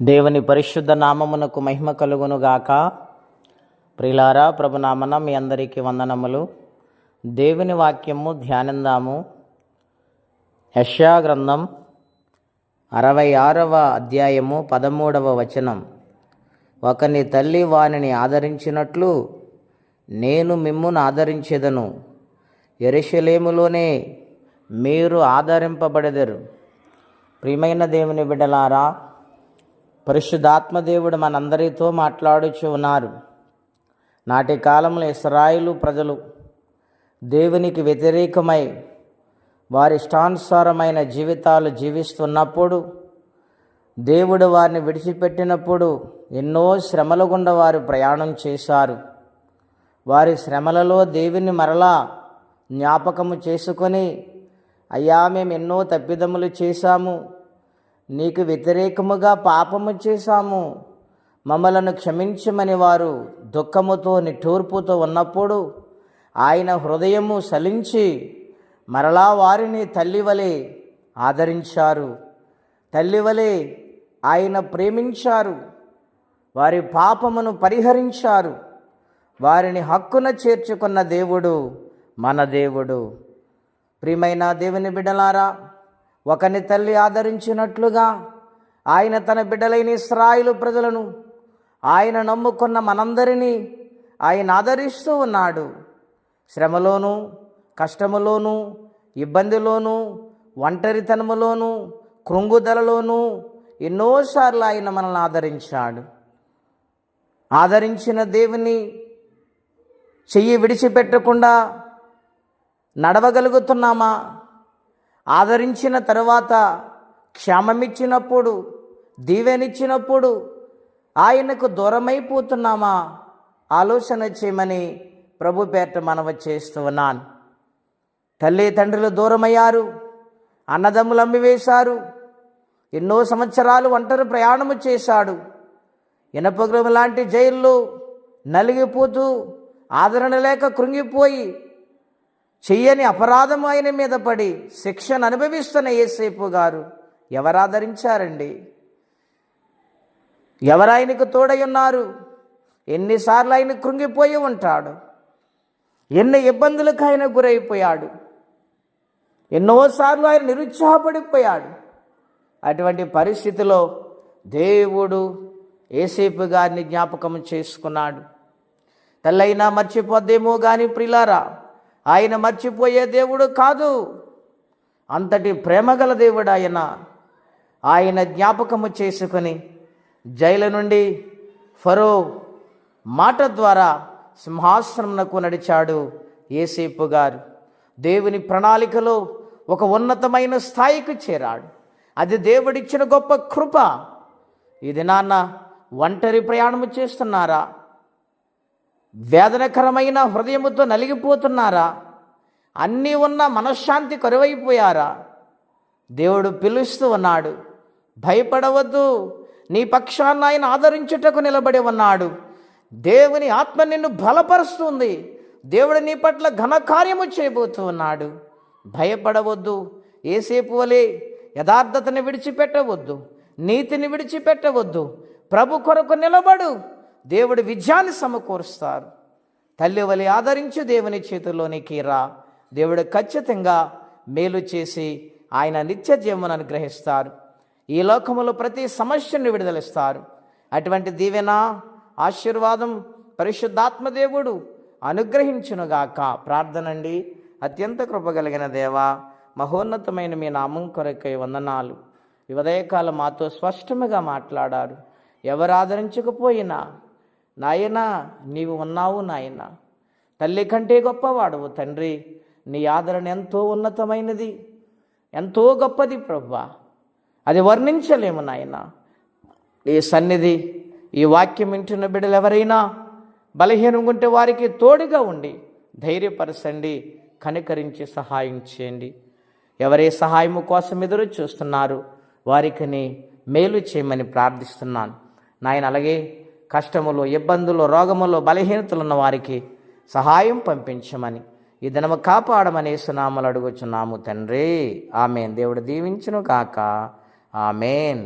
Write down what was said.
దేవుని పరిశుద్ధ నామమునకు మహిమ కలుగును గాక. ప్రియులారా, ప్రభునామన మీ అందరికీ వందనములు. దేవుని వాక్యము ధ్యానిందాము. యెషయా గ్రంథం 66వ అధ్యాయము 13వ వచనం. ఒకని తల్లి వానిని ఆదరించినట్లు నేను మిమ్మును ఆదరించెదను, యెరూషలేములోనే మీరు ఆదరింపబడెదరు. ప్రియమైన దేవుని బిడ్డలారా, పరిశుద్ధాత్మదేవుడు మనందరితో మాట్లాడుచు ఉన్నారు. నాటి కాలంలో ఇశ్రాయేలు ప్రజలు దేవునికి వ్యతిరేకమై వారి ఇష్టానుసారమైన జీవితాలు జీవిస్తున్నప్పుడు, దేవుడు వారిని విడిచిపెట్టినప్పుడు ఎన్నో శ్రమల గుండా వారు ప్రయాణం చేశారు. వారి శ్రమలలో దేవుని మరలా జ్ఞాపకము చేసుకొని, అయ్యా, మేము ఎన్నో తప్పిదములు చేశాము, నీకు వ్యతిరేకముగా పాపము చేశాము, మమ్మలను క్షమించమని వారు దుఃఖముతో నిట్టూర్పుతో ఉన్నప్పుడు ఆయన హృదయము సలించి మరలా వారిని తల్లివలే ఆదరించారు. తల్లివలే ఆయన ప్రేమించారు. వారి పాపమును పరిహరించారు. వారిని హక్కున చేర్చుకున్న దేవుడు మన దేవుడు. ప్రియమైన దేవుని బిడ్డలారా, ఒకని తల్లి ఆదరించినట్లుగా ఆయన తన బిడ్డలైన ఇశ్రాయేలు ప్రజలను, ఆయన నమ్ముకున్న మనందరినీ ఆయన ఆదరిస్తూ ఉన్నాడు. శ్రమలోనూ, కష్టములోనూ, ఇబ్బందిలోనూ, ఒంటరితనములోనూ, కృంగుదలలోనూ ఎన్నోసార్లు ఆయన మనల్ని ఆదరించాడు. ఆదరించిన దేవుని చెయ్యి విడిచిపెట్టకుండా నడవగలుగుతున్నామా? ఆదరించిన తరువాత క్షేమమిచ్చినప్పుడు, దీవెనిచ్చినప్పుడు ఆయనకు దూరమైపోతున్నామా? ఆలోచన చేయమని ప్రభు పేరిట మనవి చేస్తూ ఉన్నాను. తల్లి తండ్రులు దూరమయ్యారు, అన్నదమ్ములు అమ్మివేశారు, ఎన్నో సంవత్సరాలు ఒంటరి ప్రయాణము చేశాడు. ఇనపగృహం లాంటి జైల్లో నలిగిపోతూ ఆదరణ లేక కృంగిపోయి చెయ్యని అపరాధం ఆయన మీద పడి శిక్షను అనుభవిస్తున్న యేసేపు గారు ఎవరు ఆదరించారండి? ఎవరు ఆయనకు తోడై ఉన్నారు? ఎన్నిసార్లు ఆయన కృంగిపోయి ఉంటాడు, ఎన్ని ఇబ్బందులకు ఆయన గురైపోయాడు, ఎన్నోసార్లు ఆయన నిరుత్సాహపడిపోయాడు. అటువంటి పరిస్థితిలో దేవుడు యేసేపు గారిని జ్ఞాపకం చేసుకున్నాడు. తల్లైనా మర్చిపోద్దేమో కానీ ప్రియులారా, ఆయన మర్చిపోయే దేవుడు కాదు. అంతటి ప్రేమగల దేవుడు ఆయన. ఆయన జ్ఞాపకము చేసుకొని జైలు నుండి ఫరో మాట ద్వారా సింహాసనమునకు నడిచాడు యేసేపు గారు. దేవుని ప్రణాళికలో ఒక ఉన్నతమైన స్థాయికి చేరాడు. అది దేవుడిచ్చిన గొప్ప కృప. ఇది నాన్న ఒంటరి ప్రయాణము చేస్తున్నారా? వేదనకరమైన హృదయముతో నలిగిపోతున్నారా? అన్నీ ఉన్న మనశ్శాంతి కరువైపోయారా? దేవుడు పిలుస్తూ ఉన్నాడు. భయపడవద్దు, నీ పక్షాన్ని ఆయన ఆదరించుటకు నిలబడి ఉన్నాడు. దేవుని ఆత్మ నిన్ను బలపరుస్తుంది. దేవుడు నీ పట్ల ఘనకార్యము చేయబోతూ ఉన్నాడు. భయపడవద్దు. యేసేపు వలె యథార్థతని విడిచిపెట్టవద్దు, నీతిని విడిచిపెట్టవద్దు. ప్రభు కొరకు నిలబడు. దేవుడు విజయాన్ని సమకూరుస్తారు. తల్లి వలె ఆదరించి దేవుని చేతుల్లోనికి రా. దేవుడు ఖచ్చితంగా మేలు చేసి ఆయన నిత్య జీవమును అనుగ్రహిస్తారు. ఈ లోకములో ప్రతి సమస్యను విడుదలిస్తారు. అటువంటి దీవెన, ఆశీర్వాదం పరిశుద్ధాత్మదేవుడు అనుగ్రహించునుగాక. ప్రార్థనండి. అత్యంత కృపగలిగిన దేవా, మహోన్నతమైన మీ నామం కొరకై వందనాలు. ఈ ఉదయకాలం మాతో స్పష్టంగా మాట్లాడారు. ఎవరు ఆదరించకపోయినా నాయనా నీవు ఉన్నావు. నాయన తల్లి కంటే గొప్పవాడువు తండ్రి. నీ ఆదరణ ఎంతో ఉన్నతమైనది, ఎంతో గొప్పది ప్రభువా. అది వర్ణించలేము నాయన. ఈ సన్నిధి, ఈ వాక్యం వింటున్న బిడ్డలు ఎవరైనా బలహీనంగా ఉంటే వారికి తోడుగా ఉండి ధైర్యపరచండి, కనికరించి సహాయం చేయండి. ఎవరే సహాయము కోసం ఎదురు చూస్తున్నారు వారికి మేలు చేయమని ప్రార్థిస్తున్నాను నాయన. అలాగే కష్టములు, ఇబ్బందులు, రోగములు, బలహీనతలు ఉన్న వారికి సహాయం పంపించమని, ఈ దినము కాపాడమని యేసునామములో అడుగుచున్నాము తండ్రి. ఆమేన్. దేవుడు దీవించును కాక. ఆమేన్.